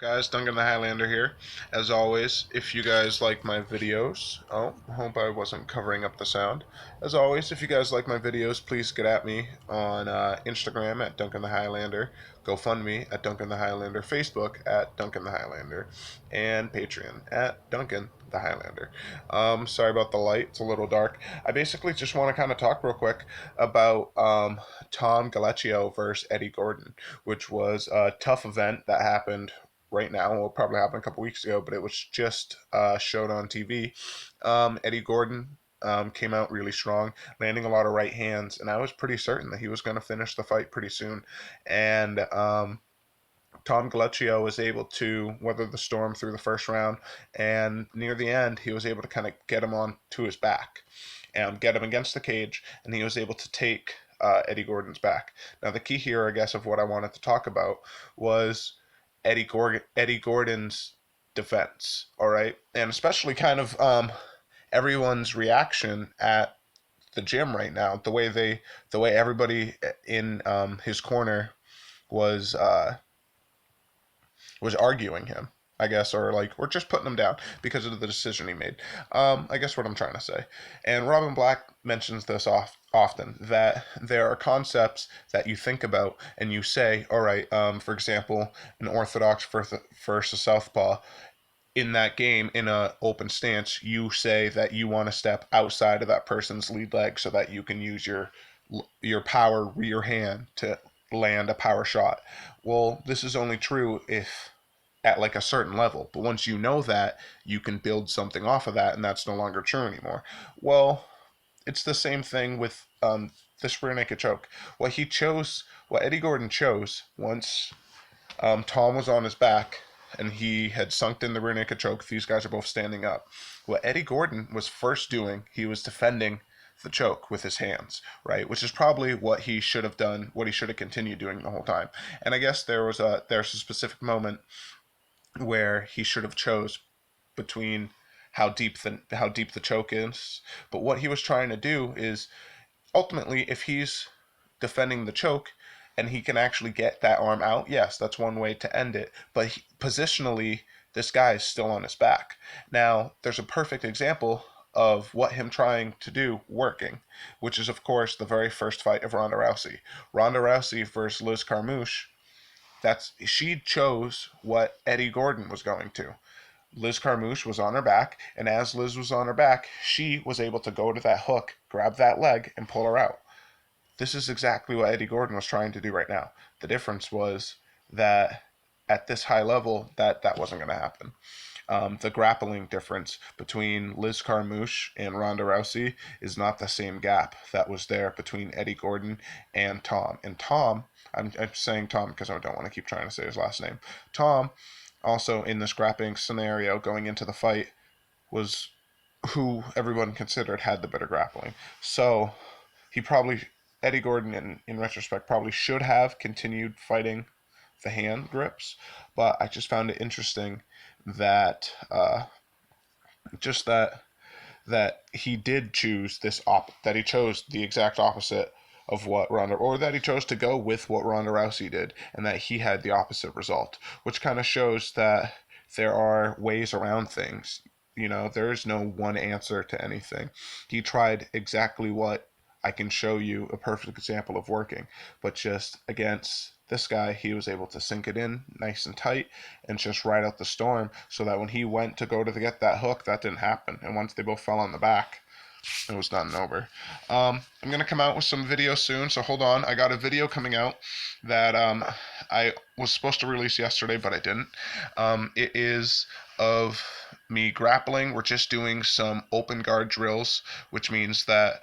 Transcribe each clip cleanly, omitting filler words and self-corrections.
Guys, Duncan the Highlander here. As always, if you guys like my videos, hope I wasn't covering up the sound. As always, if you guys like my videos, please get at me on Instagram at Duncan the Highlander, GoFundMe at Duncan the Highlander, Facebook at Duncan the Highlander, and Patreon at Duncan the Highlander. Sorry about the light; it's a little dark. I basically just want to kind of talk real quick about Tom Galecchio versus Eddie Gordon, which was a tough event that happened right now. Will probably happen a couple weeks ago, but it was just showed on TV. Eddie Gordon came out really strong, landing a lot of right hands, and I was pretty certain that he was going to finish the fight pretty soon. And Tom Galecchio was able to weather the storm through the first round, and near the end, he was able to kind of get him on to his back and get him against the cage, and he was able to take Eddie Gordon's back. Now, the key here, I guess, of what I wanted to talk about was Eddie Gordon's defense. All right, and especially kind of everyone's reaction at the gym right now. The way everybody in his corner was was arguing him, I guess, or like we're just putting him down because of the decision he made. I guess what I'm trying to say. And Robin Black mentions this often that there are concepts that you think about and you say, all right, for example, an orthodox versus southpaw. In that game, in a open stance, you say that you want to step outside of that person's lead leg so that you can use your power rear hand to land a power shot. Well, this is only true if at like a certain level. But once you know that, you can build something off of that, and that's no longer true anymore. Well, it's the same thing with this rear naked choke. What Eddie Gordon chose once Tom was on his back and he had sunk in the rear naked choke. These guys are both standing up. What Eddie Gordon was first doing, he was defending the choke with his hands, right? Which is probably what he should have done, what he should have continued doing the whole time. And I guess there's a specific moment where he should have chose between how deep the choke is. But what he was trying to do is ultimately, if he's defending the choke and he can actually get that arm out, yes, that's one way to end it. But positionally, this guy is still on his back. Now, there's a perfect example of what him trying to do working, which is, of course, the very first fight of Ronda Rousey. Ronda Rousey versus Liz Carmouche. She chose what Eddie Gordon was going to. Liz Carmouche was on her back, and as Liz was on her back, she was able to go to that hook, grab that leg, and pull her out. This is exactly what Eddie Gordon was trying to do right now. The difference was that at this high level, that wasn't going to happen. The grappling difference between Liz Carmouche and Ronda Rousey is not the same gap that was there between Eddie Gordon and Tom. And Tom, I'm saying Tom because I don't want to keep trying to say his last name. Tom, also in this grappling scenario going into the fight, was who everyone considered had the better grappling. So he probably Eddie Gordon in retrospect probably should have continued fighting the hand grips, but I just found it interesting that just that he did choose that he chose the exact opposite of what Ronda, or that he chose to go with what Ronda Rousey did, and that he had the opposite result, which kind of shows that there are ways around things. You know, there is no one answer to anything. He tried exactly what I can show you a perfect example of working, but just against this guy, he was able to sink it in nice and tight and just ride out the storm so that when he went to go to get that hook, that didn't happen. And once they both fell on the back, it was done and over. I'm gonna come out with some video soon, so hold on. I got a video coming out that I was supposed to release yesterday, but I didn't. It is of me grappling. We're just doing some open guard drills, which means that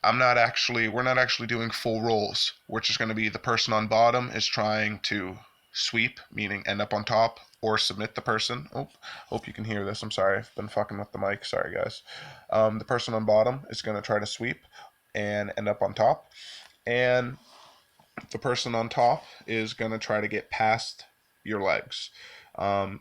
we're not actually doing full rolls. We're just going to be the person on bottom is trying to sweep, meaning end up on top, or submit the person. Oh, hope you can hear this. I'm sorry, I've been fucking with the mic. Sorry, guys. The person on bottom is going to try to sweep and end up on top, and the person on top is going to try to get past your legs. Um,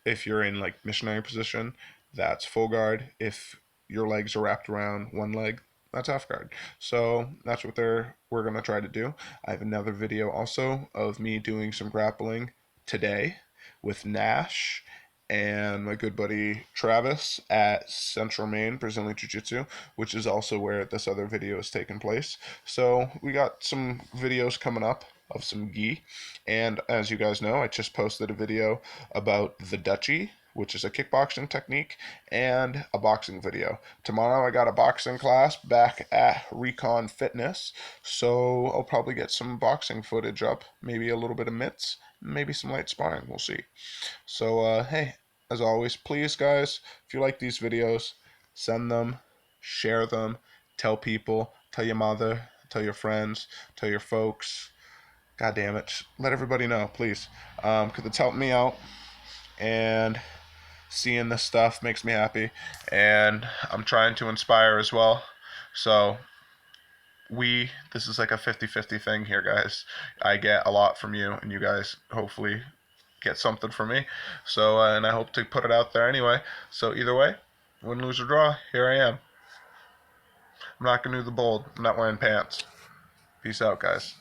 if you're in like missionary position, that's full guard. If your legs are wrapped around one leg, that's half guard. So that's what we're gonna try to do. I have another video also of me doing some grappling today, with Nash and my good buddy Travis at Central Maine Brazilian Jiu Jitsu, which is also where this other video is taking place. So we got some videos coming up of some gi, and as you guys know, I just posted a video about the Dutchie, which is a kickboxing technique, and a boxing video. Tomorrow I got a boxing class back at Recon Fitness, so I'll probably get some boxing footage up, maybe a little bit of mitts, maybe some light sparring, we'll see. So, hey, as always, please, guys, if you like these videos, send them, share them, tell people, tell your mother, tell your friends, tell your folks. God damn it. Let everybody know, please. Because it's helping me out. And seeing this stuff makes me happy. And I'm trying to inspire as well. So, this is like a 50-50 thing here, guys. I get a lot from you, and you guys hopefully get something from me. So, and I hope to put it out there anyway. So, either way, win, lose, or draw, here I am. I'm not going to do the bold. I'm not wearing pants. Peace out, guys.